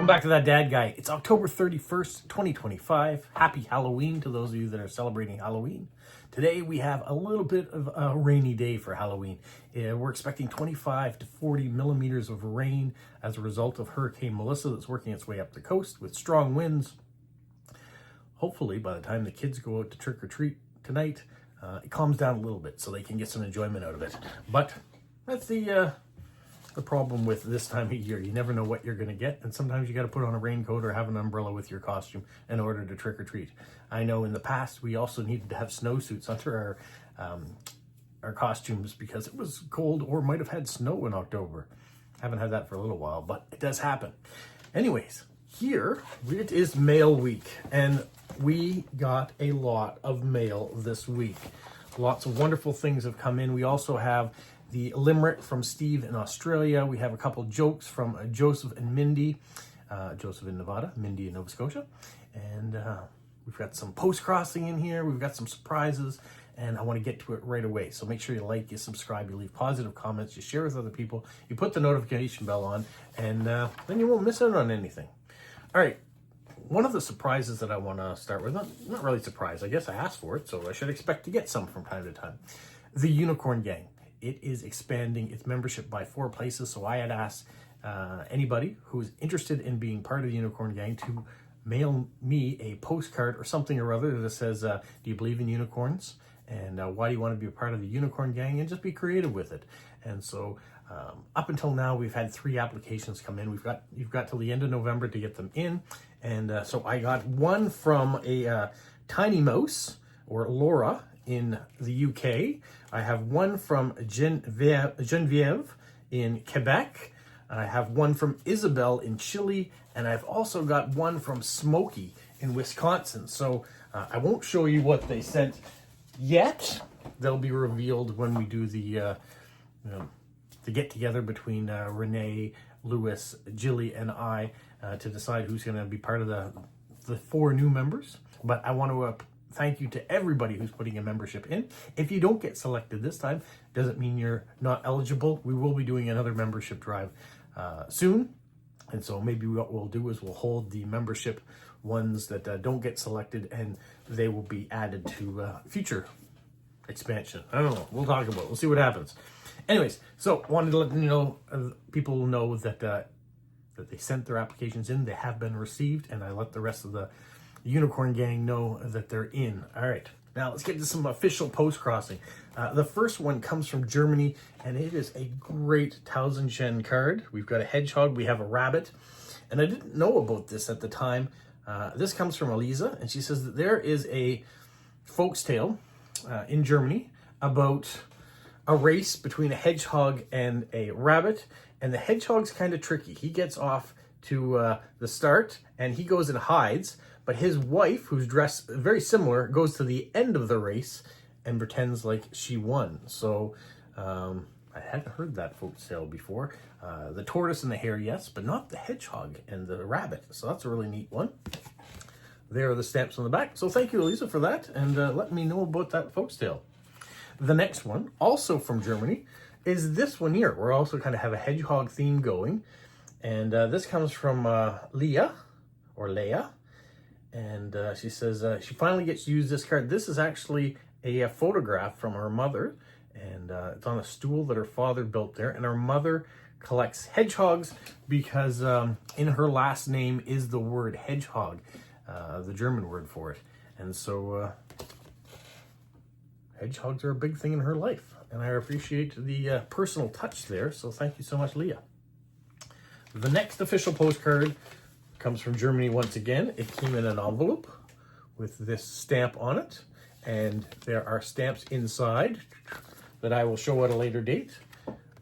back to That Dad Guy. It's October 31st, 2025. Happy Halloween to those of you that are celebrating Halloween. Today we have a little bit of a rainy day for Halloween. We're expecting 25 to 40 millimeters of rain as a result of Hurricane Melissa that's working its way up the coast with strong winds. Hopefully by the time the kids go out to trick or treat tonight, it calms down a little bit so they can get some enjoyment out of it. But that's the problem with this time of year. You never know what you're going to get, and sometimes you got to put on a raincoat or have an umbrella with your costume in order to trick or treat. I know in the past we also needed to have snowsuits under our costumes because it was cold or might have had snow in October. Haven't had that for a little while, but it does happen. Anyways, here it is mail week, and we got a lot of mail this week. Lots of wonderful things have come in. We also have the Limerick from Steve in Australia. We have a couple jokes from Joseph and Mindy. Joseph in Nevada, Mindy in Nova Scotia. And we've got some Postcrossing in here. We've got some surprises, and I want to get to it right away. So make sure you like, you subscribe, you leave positive comments, you share with other people, you put the notification bell on, and then you won't miss out on anything. All right. One of the surprises that I want to start with, not really surprise, I guess I asked for it, so I should expect to get some from time to time. The Unicorn Gang. It is expanding its membership by 4 places, so I had asked anybody who's interested in being part of the Unicorn Gang to mail me a postcard or something or other that says, do you believe in unicorns? And why do you want to be a part of the Unicorn Gang? And just be creative with it. And so up until now, we've had 3 applications come in. You've got till the end of November to get them in. And so I got one from a Tiny Mouse, or Laura, in the UK. I have one from Genevieve in Quebec. I have one from Isabel in Chile. And I've also got one from Smokey in Wisconsin. So I won't show you what they sent yet. They'll be revealed when we do the get together between Renee, Lewis, Jilly, and I to decide who's going to be part of the 4 new members. But I want to thank you to everybody who's putting a membership in. If you don't get selected this time, doesn't mean you're not eligible. We will be doing another membership drive soon. And so maybe what we'll do is we'll hold the membership ones that don't get selected, and they will be added to future expansion. I don't know. We'll talk about it. We'll see what happens. Anyways, so wanted to let you know, people know that that they sent their applications in. They have been received, and I let the rest of the Unicorn Gang know that they're in. All right, now let's get to some official Postcrossing. The first one comes from Germany, and it is a great 1000 Yen card. We've got a hedgehog, we have a rabbit, and I didn't know about this at the time. This comes from Eliza, and she says that there is a folk's tale in Germany about a race between a hedgehog and a rabbit, and the hedgehog's kind of tricky. He gets off to the start, and he goes and hides, but his wife, who's dressed very similar, goes to the end of the race and pretends like she won. So I hadn't heard that folk's tale before. The tortoise and the hare, yes, but not the hedgehog and the rabbit. So that's a really neat one. There are the stamps on the back. So thank you, Elisa, for that, and let me know about that folk's tale. The next one, also from Germany, is this one here. We're also kind of have a hedgehog theme going. And this comes from Leah, and she says she finally gets to use this card. This is actually a photograph from her mother, and it's on a stool that her father built there. And her mother collects hedgehogs because in her last name is the word hedgehog, the German word for it. And so hedgehogs are a big thing in her life, and I appreciate the personal touch there. So thank you so much, Leah. The next official postcard comes from Germany once again. It came in an envelope with this stamp on it, and there are stamps inside that I will show at a later date.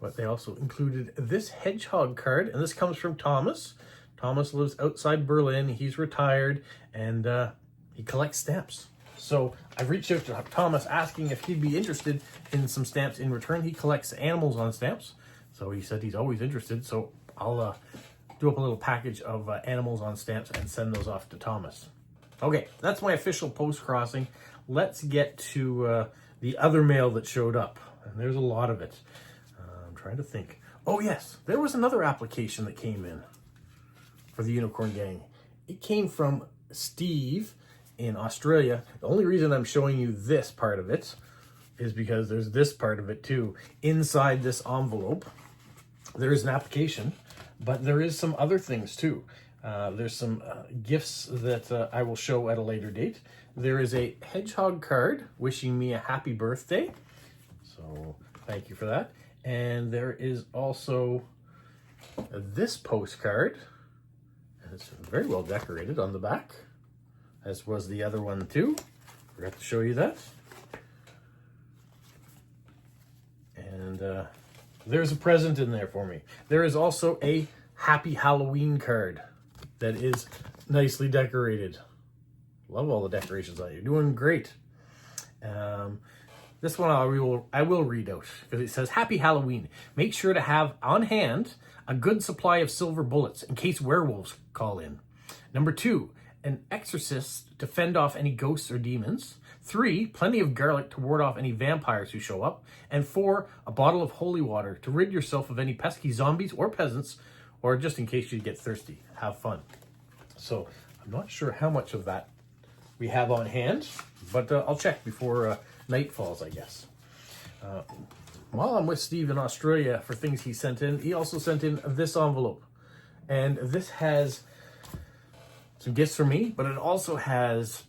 But they also included this hedgehog card, and this comes from Thomas. Thomas lives outside Berlin. He's retired, and he collects stamps. So I've reached out to Thomas asking if he'd be interested in some stamps in return. He collects animals on stamps, so he said he's always interested. So I'll do up a little package of animals on stamps and send those off to Thomas. Okay, that's my official Postcrossing. Let's get to the other mail that showed up, and there's a lot of it. I'm trying to think. Oh yes, there was another application that came in for the Unicorn Gang. It came from Steve in Australia. The only reason I'm showing you this part of it is because there's this part of it too. Inside this envelope, there is an application, but there is some other things too. There's some gifts that I will show at a later date. There is a hedgehog card wishing me a happy birthday. So thank you for that. And there is also this postcard. And it's very well decorated on the back, as was the other one too. Forgot to show you that. And there's a present in there for me. There is also a Happy Halloween card that is nicely decorated. Love all the decorations on it. You're doing great. This one I will read out because it says, Happy Halloween. Make sure to have on hand a good supply of silver bullets in case werewolves call in. Number 2, an exorcist to fend off any ghosts or demons. 3, plenty of garlic to ward off any vampires who show up. And 4, a bottle of holy water to rid yourself of any pesky zombies or peasants, or just in case you get thirsty. Have fun. So I'm not sure how much of that we have on hand, but I'll check before night falls, I guess. While I'm with Steve in Australia for things he sent in, he also sent in this envelope. And this has some gifts for me, but it also has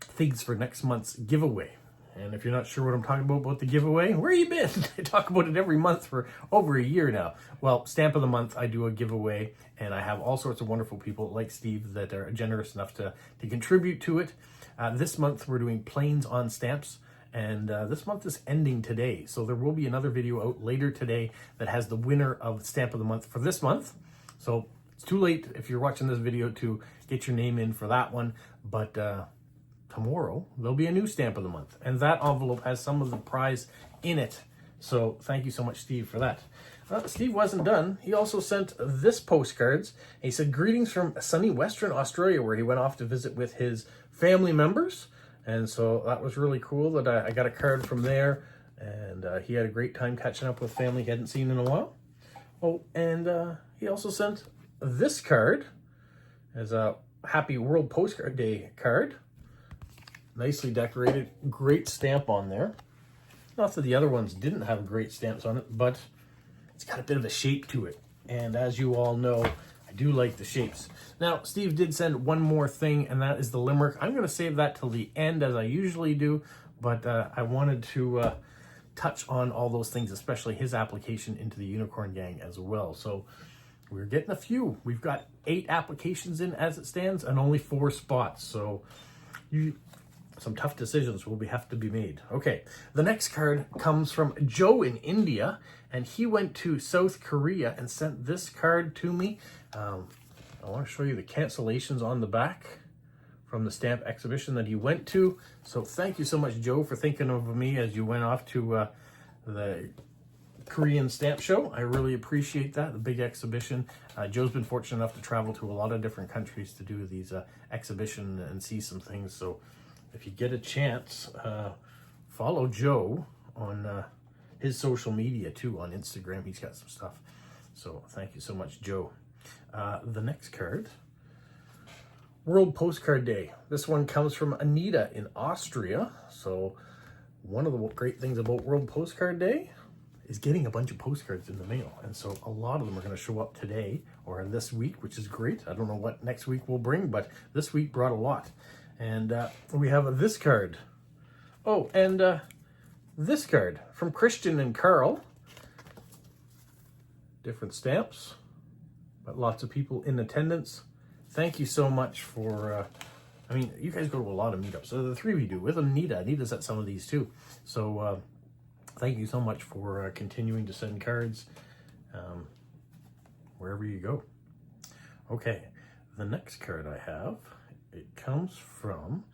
things for next month's giveaway. And if you're not sure what I'm talking about the giveaway, where you been? I talk about it every month for over a year now. Well, Stamp of the Month, I do a giveaway, and I have all sorts of wonderful people like Steve that are generous enough to contribute to it. This month, we're doing planes on stamps, and this month is ending today. So there will be another video out later today that has the winner of Stamp of the Month for this month. So it's too late if you're watching this video to get your name in for that one, but tomorrow there'll be a new Stamp of the Month, and that envelope has some of the prize in it. So thank you so much, Steve, for that. Steve wasn't done. He also sent this postcards. He said, greetings from sunny Western Australia, where he went off to visit with his family members. And so that was really cool that I got a card from there, and he had a great time catching up with family he hadn't seen in a while. Oh, and he also sent this card as a Happy World Postcard Day card. Nicely decorated, great stamp on there. Not that the other ones didn't have great stamps on it, but it's got a bit of a shape to it. And as you all know, I do like the shapes. Now, Steve did send one more thing, and that is the Limerick. I'm going to save that till the end, as I usually do, but I wanted to touch on all those things, especially his application into the Unicorn Gang as well. So we're getting a few. We've got 8 applications in as it stands, and only 4 spots. So some tough decisions will have to be made. Okay, the next card comes from Joe in India, and he went to South Korea and sent this card to me. I want to show you the cancellations on the back from the stamp exhibition that he went to. So thank you so much, Joe, for thinking of me as you went off to the Korean stamp show. I really appreciate that, the big exhibition. Joe's been fortunate enough to travel to a lot of different countries to do these exhibition and see some things. So if you get a chance, follow Joe on his social media too, on Instagram. He's got some stuff. So thank you so much, Joe. The next card, World Postcard Day. This one comes from Anita in Austria. So one of the great things about World Postcard Day is getting a bunch of postcards in the mail. And so a lot of them are going to show up today or this week, which is great. I don't know what next week will bring, but this week brought a lot. And we have this card. Oh, and this card from Christian and Carl. Different stamps, but lots of people in attendance. Thank you so much for, I mean, you guys go to a lot of meetups. So the 3 we do with Anita. Anita's at some of these too. So thank you so much for continuing to send cards wherever you go. Okay, the next card I have, it comes from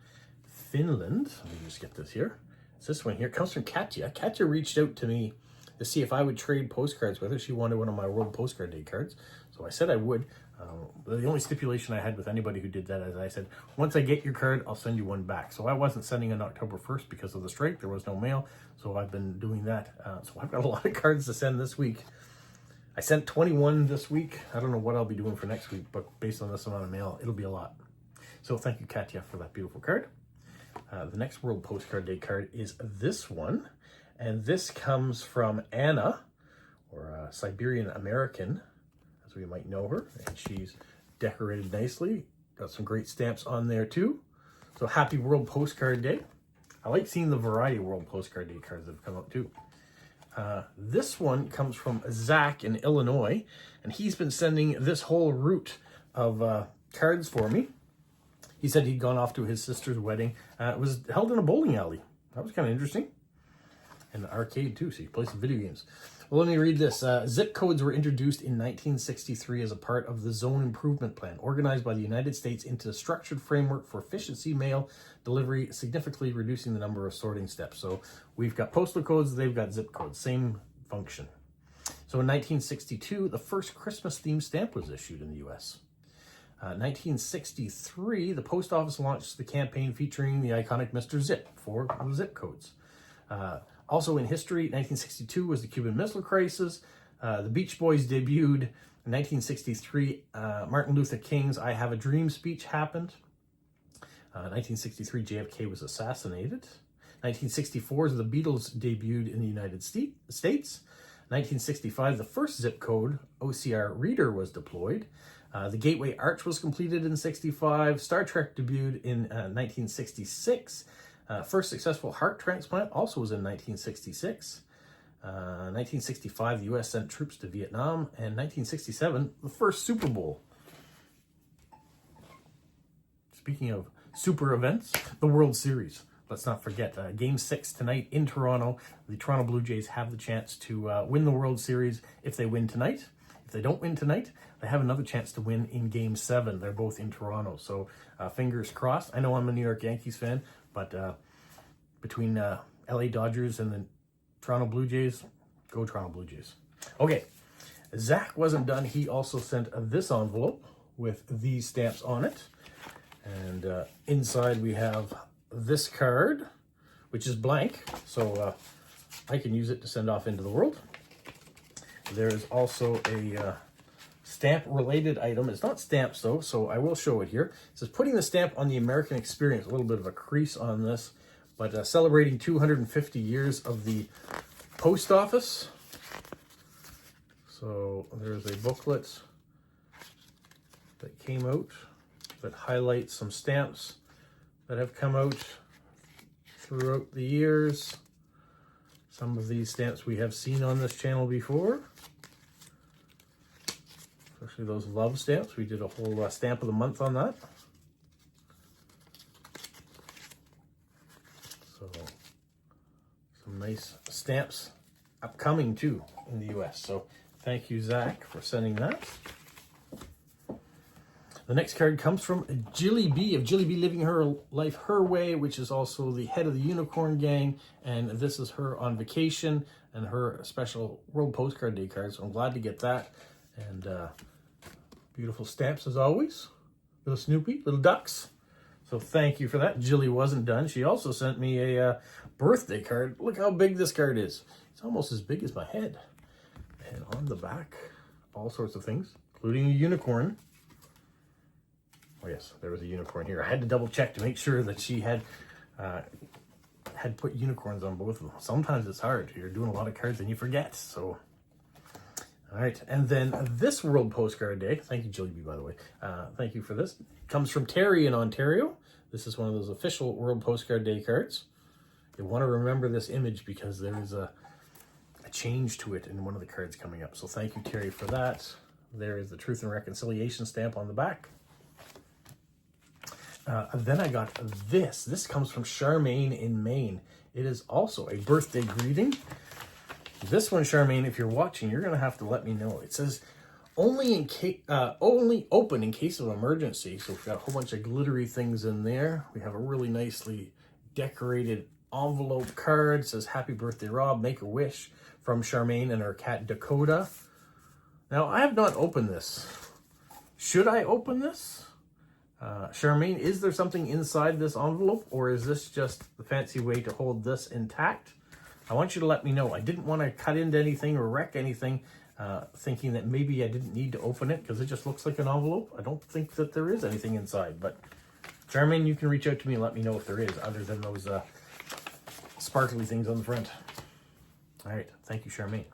Finland. Let me just get this here. It's this one here. It comes from Katya. Katya reached out to me to see if I would trade postcards with her. She wanted one of my World Postcard Day cards. So I said I would. The only stipulation I had with anybody who did that is I said, once I get your card, I'll send you one back. So I wasn't sending on October 1st because of the strike. There was no mail. So I've been doing that. So I've got a lot of cards to send this week. I sent 21 this week. I don't know what I'll be doing for next week, but based on this amount of mail, it'll be a lot. So thank you, Katya, for that beautiful card. The next World Postcard Day card is this one. And this comes from Anna, or Siberian American, as we might know her. And she's decorated nicely. Got some great stamps on there too. So happy World Postcard Day. I like seeing the variety of World Postcard Day cards that have come out too. This one comes from Zach in Illinois, and he's been sending this whole route of cards for me. He said he'd gone off to his sister's wedding. It was held in a bowling alley. That was kind of interesting. And an arcade too, so you play some video games. Well, let me read this. Zip codes were introduced in 1963 as a part of the Zone Improvement Plan, organized by the United States into a structured framework for efficiency mail delivery, significantly reducing the number of sorting steps. So we've got postal codes, they've got zip codes, same function. So in 1962, the first Christmas-themed stamp was issued in the U.S. 1963, the post office launched the campaign featuring the iconic Mr. Zip for the zip codes. Also in history, 1962 was the Cuban Missile Crisis. The Beach Boys debuted. In 1963, Martin Luther King's I Have a Dream speech happened. 1963, JFK was assassinated. 1964, the Beatles debuted in the United States. 1965, the first zip code OCR reader was deployed. The Gateway Arch was completed in 65. Star Trek debuted in 1966. First successful heart transplant also was in 1966. 1965, the U.S. sent troops to Vietnam. And 1967, the first Super Bowl. Speaking of super events, the World Series. Let's not forget, Game 6 tonight in Toronto. The Toronto Blue Jays have the chance to win the World Series if they win tonight. If they don't win tonight, they have another chance to win in Game 7. They're both in Toronto, so fingers crossed. I know I'm a New York Yankees fan, but between LA Dodgers and the Toronto Blue Jays, go Toronto Blue Jays. Okay, Zach wasn't done. He also sent this envelope with these stamps on it. And inside we have this card, which is blank, so I can use it to send off into the world. There is also a stamp-related item. It's not stamps, though, so I will show it here. It says, putting the stamp on the American experience. A little bit of a crease on this, but celebrating 250 years of the post office. So there's a booklet that came out that highlights some stamps that have come out throughout the years. Some of these stamps we have seen on this channel before, especially those love stamps. We did a whole stamp of the month on that. So some nice stamps upcoming too in the US. So thank you, Zach, for sending that. The next card comes from Jilly B of Jilly B Living Her Life Her Way, which is also the head of the Unicorn Gang. And this is her on vacation and her special World Postcard Day card. So I'm glad to get that. And beautiful stamps as always. Little Snoopy, little ducks. So thank you for that. Jilly wasn't done. She also sent me a birthday card. Look how big this card is. It's almost as big as my head. And on the back, all sorts of things, including a unicorn. Oh yes, there was a unicorn here. I had to double check to make sure that she had put unicorns on both of them. Sometimes it's hard. You're doing a lot of cards and you forget. So, all right. And then this World Postcard Day, thank you, Jilly B, by the way. Thank you for this. Comes from Terry in Ontario. This is one of those official World Postcard Day cards. You'll want to remember this image because there is a change to it in one of the cards coming up. So thank you, Terry, for that. There is the Truth and Reconciliation stamp on the back. Then I got this. This comes from Charmaine in Maine. It is also a birthday greeting. This one, Charmaine, if you're watching, you're going to have to let me know. It says, only open in case of emergency. So we've got a whole bunch of glittery things in there. We have a really nicely decorated envelope card. It says, happy birthday, Rob. Make a wish from Charmaine and her cat, Dakota. Now, I have not opened this. Should I open this? Charmaine, is there something inside this envelope, or is this just the fancy way to hold this intact? I want you to let me know. I didn't want to cut into anything or wreck anything. thinking that maybe I didn't need to open it because it just looks like an envelope. I don't think that there is anything inside, but Charmaine, you can reach out to me and let me know if there is, other than those sparkly things on the front. All right, thank you, Charmaine.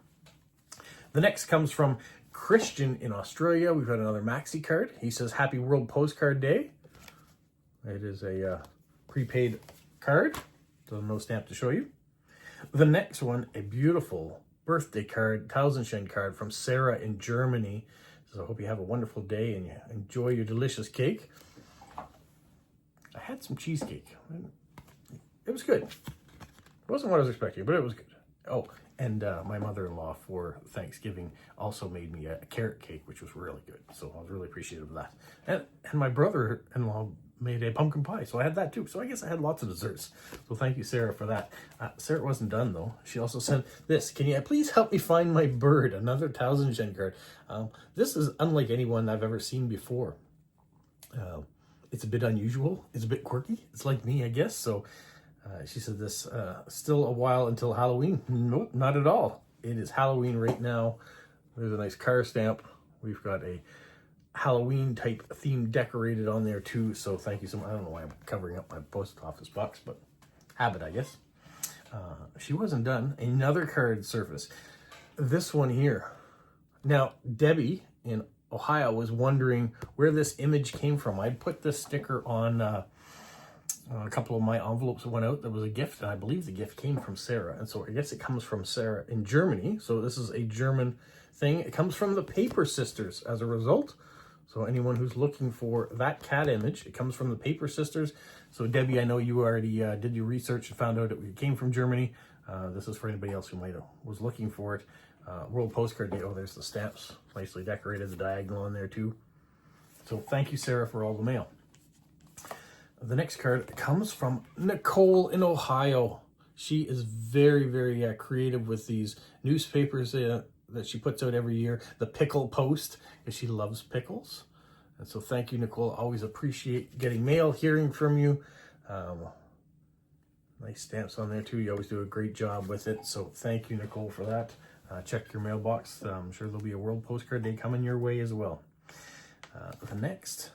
The next comes from Christian in Australia. We've got another maxi card. He says, Happy World Postcard Day. It is a prepaid card, so no stamp to show you. The next one, a beautiful birthday card, 1000 Shen card from Sarah in Germany. Says, I hope you have a wonderful day and you enjoy your delicious cake. I had some cheesecake. It was good. It wasn't what I was expecting, but it was good. Oh, and my mother-in-law for Thanksgiving also made me a carrot cake, which was really good. So I was really appreciative of that. And my brother-in-law made a pumpkin pie, so I had that too. So I guess I had lots of desserts. So thank you, Sarah, for that. Sarah wasn't done, though. She also sent this. Can you please help me find my bird? Another 1000 Shen card. This is unlike anyone I've ever seen before. It's a bit unusual. It's a bit quirky. It's like me, I guess. So she said this, still a while until Halloween. Nope, not at all. It is Halloween right now. There's a nice car stamp. We've got a Halloween type theme decorated on there too. So thank you so much. I don't know why I'm covering up my post office box, but habit, I guess. She wasn't done. Another card surface. This one here. Now, Debbie in Ohio was wondering where this image came from. I put this sticker on a couple of my envelopes that went out. There was a gift, and I believe the gift came from Sarah. And so I guess it comes from Sarah in Germany. So this is a German thing. It comes from the Paper Sisters as a result. So anyone who's looking for that cat image, it comes from the Paper Sisters. So Debbie, I know you already did your research and found out it came from Germany. This is for anybody else who might have was looking for it. World Postcard Day. Oh, there's the stamps. Nicely decorated, the diagonal on there too. So thank you, Sarah, for all the mail. The next card comes from Nicole in Ohio. She is very, very creative with these newspapers that she puts out every year. The Pickle Post, because she loves pickles. And so thank you, Nicole. Always appreciate getting mail, hearing from you. Nice stamps on there too. You always do a great job with it. So thank you, Nicole, for that. Check your mailbox. I'm sure there'll be a World Postcard Day coming your way as well. The next,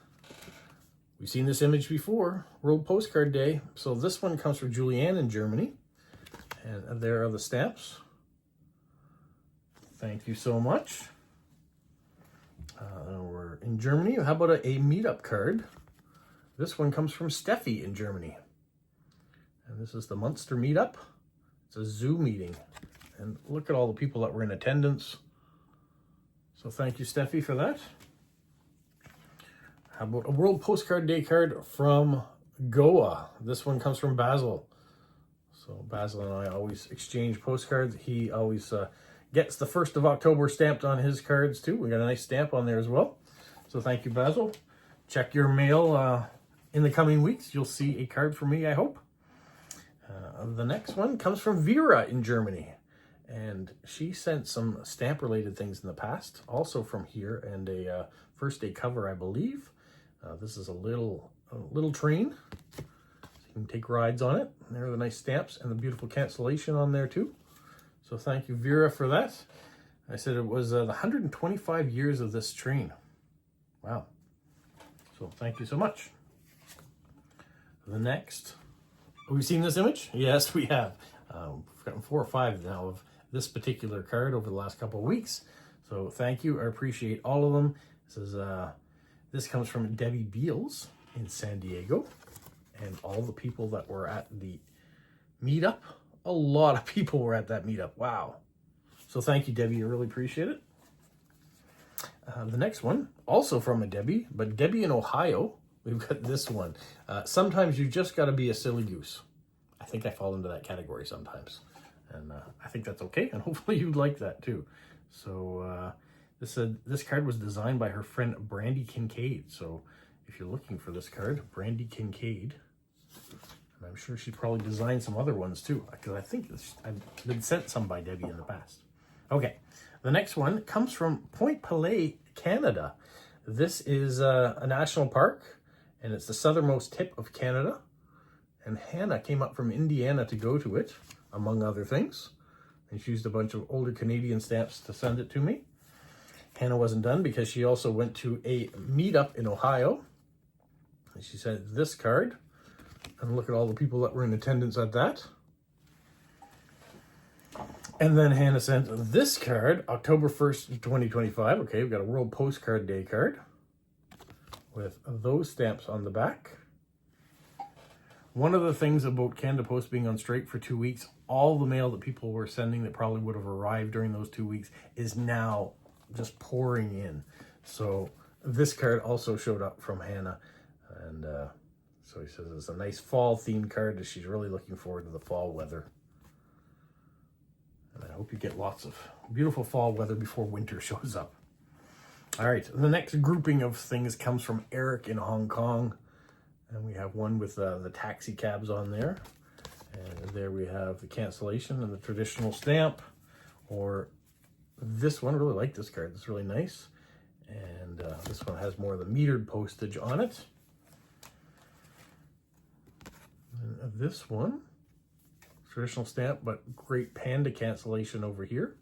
we've seen this image before, World Postcard Day. So this one comes from Julianne in Germany. And there are the stamps. Thank you so much. We're in Germany. How about a meetup card? This one comes from Steffi in Germany. And this is the Munster meetup. It's a Zoom meeting. And look at all the people that were in attendance. So thank you, Steffi, for that. How about a World Postcard Day card from Goa? This one comes from Basil. So Basil and I always exchange postcards. He always gets the 1st of October stamped on his cards too. We got a nice stamp on there as well. So thank you, Basil. Check your mail in the coming weeks. You'll see a card from me, I hope. The next one comes from Vera in Germany. And she sent some stamp-related things in the past, also from here, and a first day cover, I believe. This is a little train. So you can take rides on it. And there are the nice stamps and the beautiful cancellation on there too. So thank you, Vera, for that. I said it was the 125 years of this train. Wow. So thank you so much. The next, we've seen this image? Yes, we have. We've gotten 4 or 5 now of this particular card over the last couple of weeks. So thank you. I appreciate all of them. This comes from Debbie Beals in San Diego. And all the people that were at the meetup. A lot of people were at that meetup. Wow. So thank you, Debbie. I really appreciate it. The next one, also from a Debbie, but Debbie in Ohio. We've got this one. Sometimes you just got to be a silly goose. I think I fall into that category sometimes. And I think that's okay. And hopefully you'd like that too. So this card was designed by her friend Brandy Kincaid. So if you're looking for this card, Brandy Kincaid. And I'm sure she probably designed some other ones too, because I think I've been sent some by Debbie in the past. Okay, the next one comes from Point Pelay, Canada. This is a national park, and it's the southernmost tip of Canada. And Hannah came up from Indiana to go to it, among other things. And she used a bunch of older Canadian stamps to send it to me. Hannah wasn't done because she also went to a meetup in Ohio. And she sent this card. And look at all the people that were in attendance at that. And then Hannah sent this card, October 1st, 2025. Okay, we've got a World Postcard Day card with those stamps on the back. One of the things about Canada Post being on strike for 2 weeks, all the mail that people were sending that probably would have arrived during those 2 weeks is now just pouring in. So this card also showed up from Hannah. And so he says it's a nice fall themed card. She's really looking forward to the fall weather. And I hope you get lots of beautiful fall weather before winter shows up. All right, the next grouping of things comes from Eric in Hong Kong. And we have one with the taxi cabs on there. And there we have the cancellation and the traditional stamp. Or this one, I really like this card. It's really nice. And this one has more of the metered postage on it. And this one, traditional stamp, but great panda cancellation over here.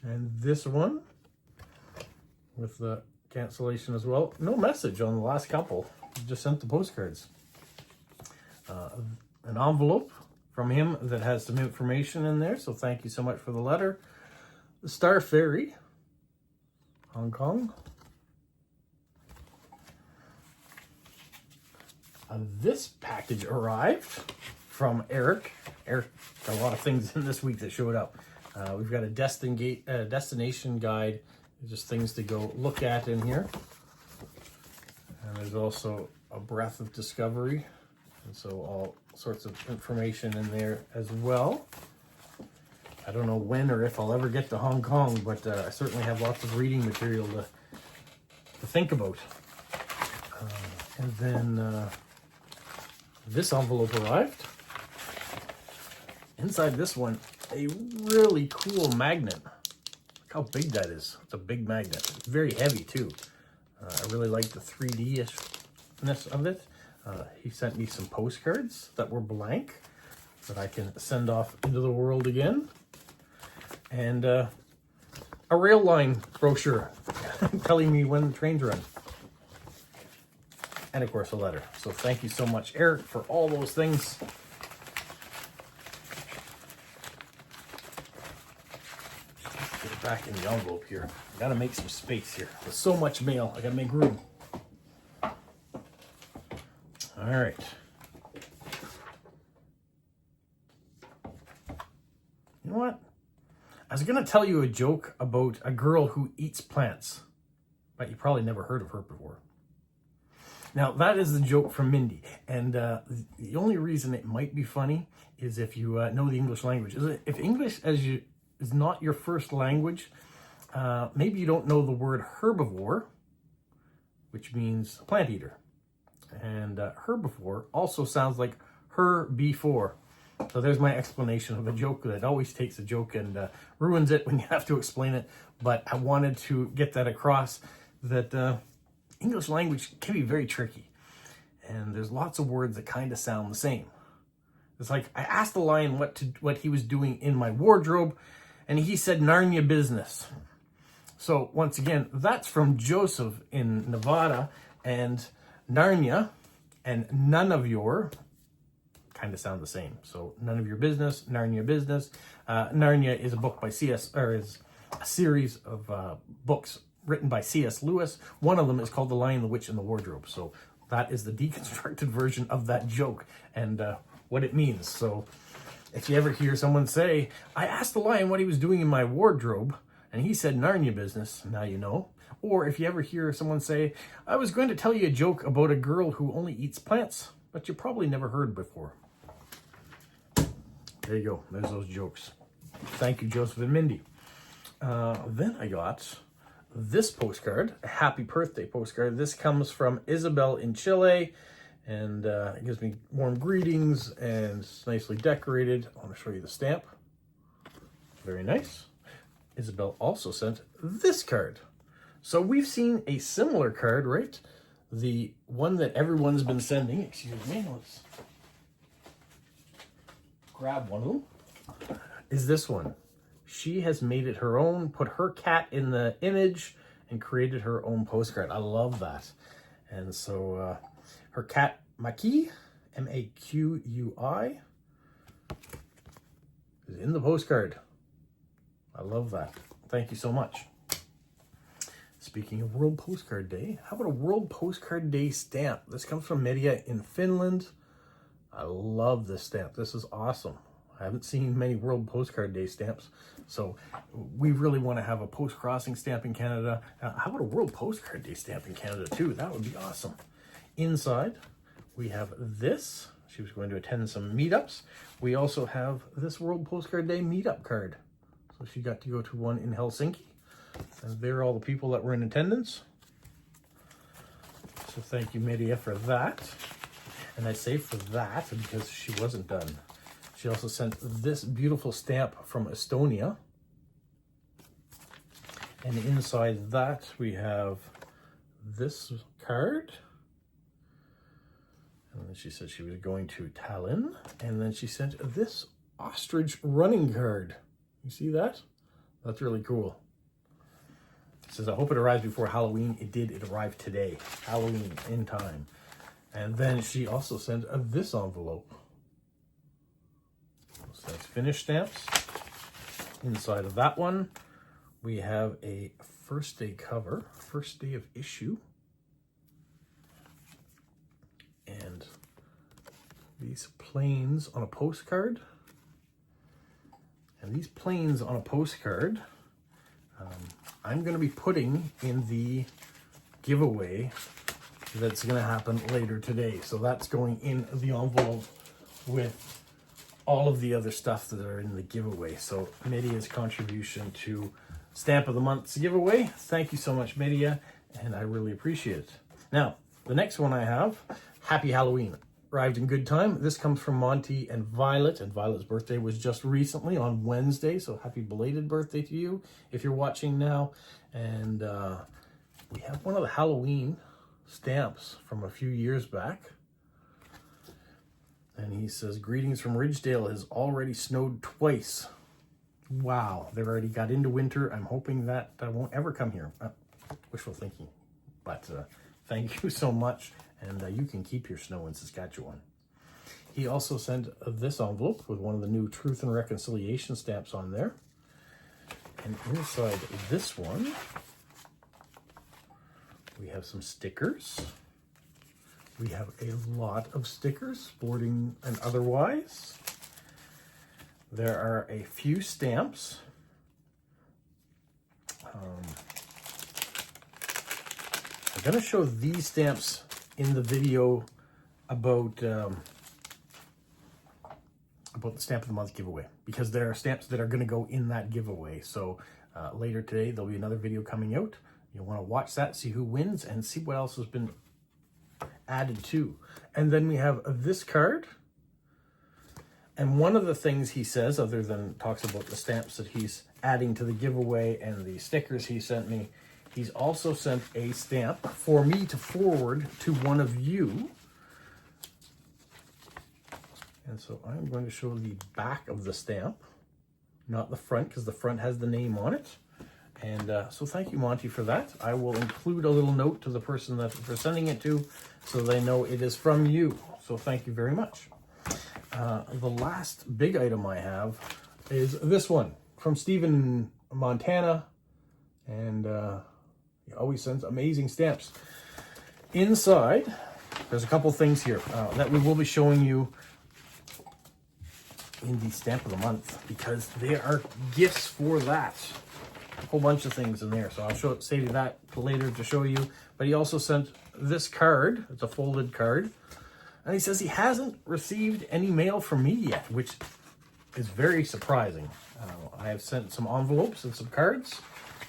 And this one with the cancellation as well. No message on the last couple. Just sent the postcards. An envelope from him that has some information in there. So thank you so much for the letter. The Star Ferry, Hong Kong. This package arrived from Eric. Eric got a lot of things in this week that showed up. We've got a destination guide, just things to go look at in here. And there's also a breath of discovery. And so all sorts of information in there as well. I don't know when or if I'll ever get to Hong Kong, but I certainly have lots of reading material to think about. And then this envelope arrived. Inside this one, a really cool magnet. Look how big that is. It's a big magnet. It's very heavy too. I really like the 3D-ishness of it. He sent me some postcards that were blank that I can send off into the world again. And a rail line brochure telling me when the trains run. And of course a letter. So thank you so much, Eric, for all those things. Get it back in the envelope here. I gotta make some space here. There's so much mail, I gotta make room. All right. You know what? I was gonna tell you a joke about a girl who eats plants, but you probably never heard of her before. Now, that is the joke from Mindy, and the only reason it might be funny is if you know the English language. If English is not your first language, maybe you don't know the word herbivore, which means plant eater. And herbivore also sounds like her before. So there's my explanation of a joke that always takes a joke and ruins it when you have to explain it. But I wanted to get that across that English language can be very tricky. And there's lots of words that kind of sound the same. It's like I asked the lion what he was doing in my wardrobe, and he said Narnia business. So once again, that's from Joseph in Nevada, and Narnia and none of your kind of sound the same. So none of your business, Narnia business. Narnia is a book by is a series of books written by C.S. Lewis. One of them is called The Lion, the Witch, and the Wardrobe. So that is the deconstructed version of that joke and what it means. So if you ever hear someone say, I asked the lion what he was doing in my wardrobe, and he said Narnia business, now you know. Or if you ever hear someone say, I was going to tell you a joke about a girl who only eats plants, but you probably never heard before. There you go. There's those jokes. Thank you, Joseph and Mindy. Then I got this postcard, a happy birthday postcard. This comes from Isabel in Chile, and it gives me warm greetings, and it's nicely decorated. I want to show you the stamp. Very nice. Isabel also sent this card. So we've seen a similar card, right? The one that everyone's been sending. Excuse me, let's grab one of them. Is this one. she has made it her own, put her cat in the image, and created her own postcard. I love that. And so her cat, Maqui, M-A-Q-U-I, is in the postcard. I love that. Thank you so much. Speaking of World Postcard Day, how about a World Postcard Day stamp? This comes from Media in Finland. I love this stamp. This is awesome. I haven't seen many World Postcard Day stamps, so we really want to have a Postcrossing stamp in Canada. How about a World Postcard Day stamp in Canada too? That would be awesome. Inside, we have this. She was going to attend some meetups. We also have this World Postcard Day meetup card. So she got to go to one in Helsinki. And there are all the people that were in attendance. So thank you, Media, for that. And I say for that because she wasn't done. She also sent this beautiful stamp from Estonia. And inside that, we have this card. And then she said she was going to Tallinn. And then she sent this ostrich running card. You see that? That's really cool. It says, I hope it arrives before Halloween. It did. It arrived today. Halloween in time. And then she also sent this envelope. So that's finished stamps. Inside of that one, we have a first day cover, first day of issue. And these planes on a postcard. And these planes on a postcard, I'm going to be putting in the giveaway that's going to happen later today. So that's going in the envelope with all of the other stuff that are in the giveaway. So Media's contribution to Stamp of the Month's giveaway. Thank you so much, Media, and I really appreciate it. Now, the next one I have, Happy Halloween. Arrived in good time. This comes from Monty and Violet, and Violet's birthday was just recently on Wednesday, so happy belated birthday to you if you're watching now. And we have one of the Halloween stamps from a few years back. And he says, greetings from Ridgedale. Has already snowed twice. Wow, they've already got into winter. I'm hoping that won't ever come here. Wishful thinking, but thank you so much. And you can keep your snow in Saskatchewan. He also sent this envelope with one of the new Truth and Reconciliation stamps on there. And inside this one, we have some stickers. We have a lot of stickers, sporting and otherwise. There are a few stamps. I'm going to show these stamps in the video about the Stamp of the Month giveaway, because there are stamps that are going to go in that giveaway. So later today, there'll be another video coming out. You'll want to watch that, see who wins, and see what else has been added to. And then we have this card. And one of the things he says, other than talks about the stamps that he's adding to the giveaway and the stickers he sent me, he's also sent a stamp for me to forward to one of you. And so I'm going to show the back of the stamp, not the front, because the front has the name on it. And so thank you, Monty, for that. I will include a little note to the person that we're sending it to so they know it is from you. So thank you very much. The last big item I have is this one from Stn in Montana. And he always sends amazing stamps. Inside, there's a couple things here that we will be showing you in the Stamp of the Month, because there are gifts for that. A whole bunch of things in there. So I'll save you that later to show you. But he also sent this card. It's a folded card. And he says he hasn't received any mail from me yet, which is very surprising. I have sent some envelopes and some cards.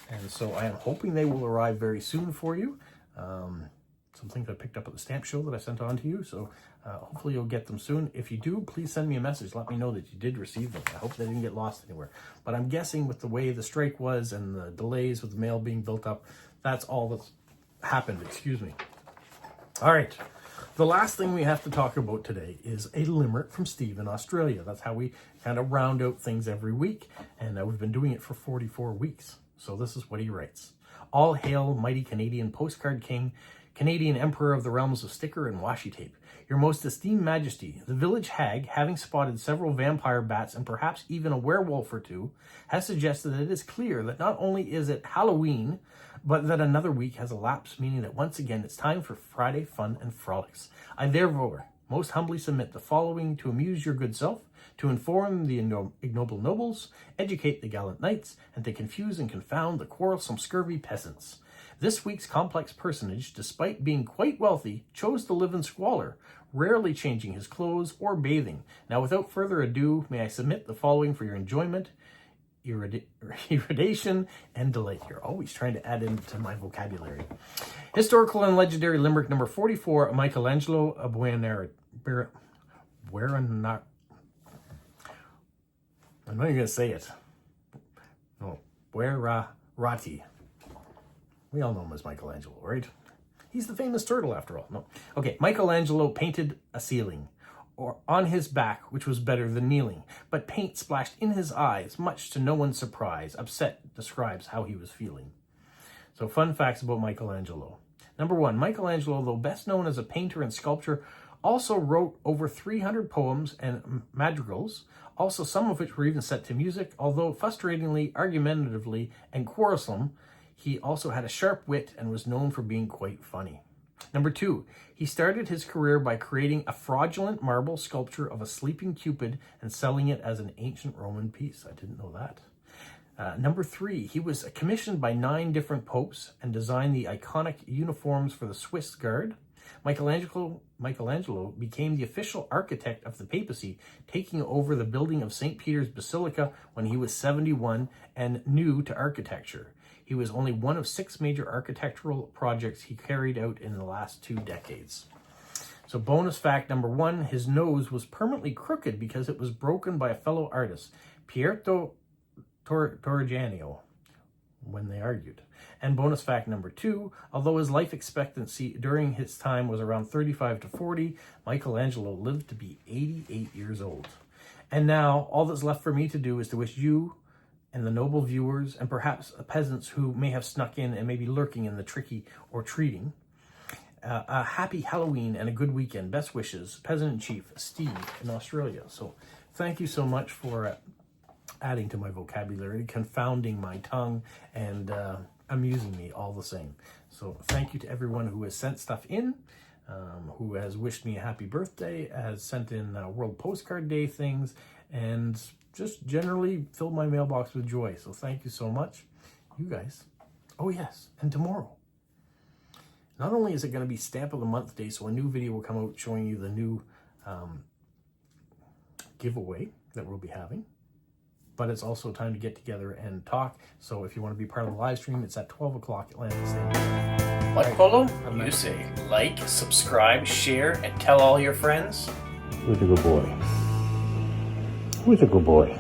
And so I am hoping they will arrive very soon for you. Some things I picked up at the stamp show that I sent on to you. So hopefully you'll get them soon. If you do, please send me a message. Let me know that you did receive them. I hope they didn't get lost anywhere. But I'm guessing with the way the strike was and the delays with the mail being built up, that's all that's happened. Excuse me. All right. The last thing we have to talk about today is a limerick from Steve in Australia. That's how we kind of round out things every week, and we've been doing it for 44 weeks. So this is what he writes. All hail, mighty Canadian postcard king, Canadian emperor of the realms of sticker and washi tape. Your most esteemed majesty, the village hag, having spotted several vampire bats and perhaps even a werewolf or two, has suggested that it is clear that not only is it Halloween, but that another week has elapsed, meaning that once again it's time for Friday fun and frolics. I therefore most humbly submit the following to amuse your good self, to inform the ignoble nobles, educate the gallant knights, and to confuse and confound the quarrelsome scurvy peasants. This week's complex personage, despite being quite wealthy, chose to live in squalor, rarely changing his clothes or bathing. Now, without further ado, may I submit the following for your enjoyment, erudition, and delight. You're always trying to add into my vocabulary. Historical and legendary limerick number 44, Michelangelo Buonarroti. I'm not even going to say it. No, Buonarroti. We all know him as Michelangelo, right? He's the famous turtle, after all. No. Okay, Michelangelo painted a ceiling, or on his back, which was better than kneeling. But paint splashed in his eyes, much to no one's surprise. Upset describes how he was feeling. So fun facts about Michelangelo. Number 1, Michelangelo, though best known as a painter and sculptor, also wrote over 300 poems and madrigals, also some of which were even set to music. Although frustratingly, argumentatively, and quarrelsome, he also had a sharp wit and was known for being quite funny. Number 2, he started his career by creating a fraudulent marble sculpture of a sleeping Cupid and selling it as an ancient Roman piece. I didn't know that. Number 3, he was commissioned by 9 different popes and designed the iconic uniforms for the Swiss Guard. Michelangelo became the official architect of the papacy, taking over the building of St. Peter's Basilica when he was 71 and new to architecture. He was only one of 6 major architectural projects he carried out in the last 2 decades. So bonus fact number 1, his nose was permanently crooked because it was broken by a fellow artist, Pietro Torrigiano, when they argued. And bonus fact number 2, although his life expectancy during his time was around 35 to 40, Michelangelo lived to be 88 years old. And now, all that's left for me to do is to wish you and the noble viewers, and perhaps peasants who may have snuck in and may be lurking in the tricky or treating, a happy Halloween and a good weekend. Best wishes, Peasant-in-Chief Steve in Australia. So thank you so much for adding to my vocabulary, confounding my tongue, and amusing me all the same. So thank you to everyone who has sent stuff in, who has wished me a happy birthday, has sent in World Postcard Day things, and just generally filled my mailbox with joy. So thank you so much, you guys. Oh yes, and tomorrow, not only is it going to be Stamp of the Month Day, so a new video will come out showing you the new giveaway that we'll be having, but it's also time to get together and talk. So if you want to be part of the live stream, it's at 12 o'clock Atlantic Standard Time. What, Polo? You say like, subscribe, share, and tell all your friends. Who's a good boy? Who's a good boy?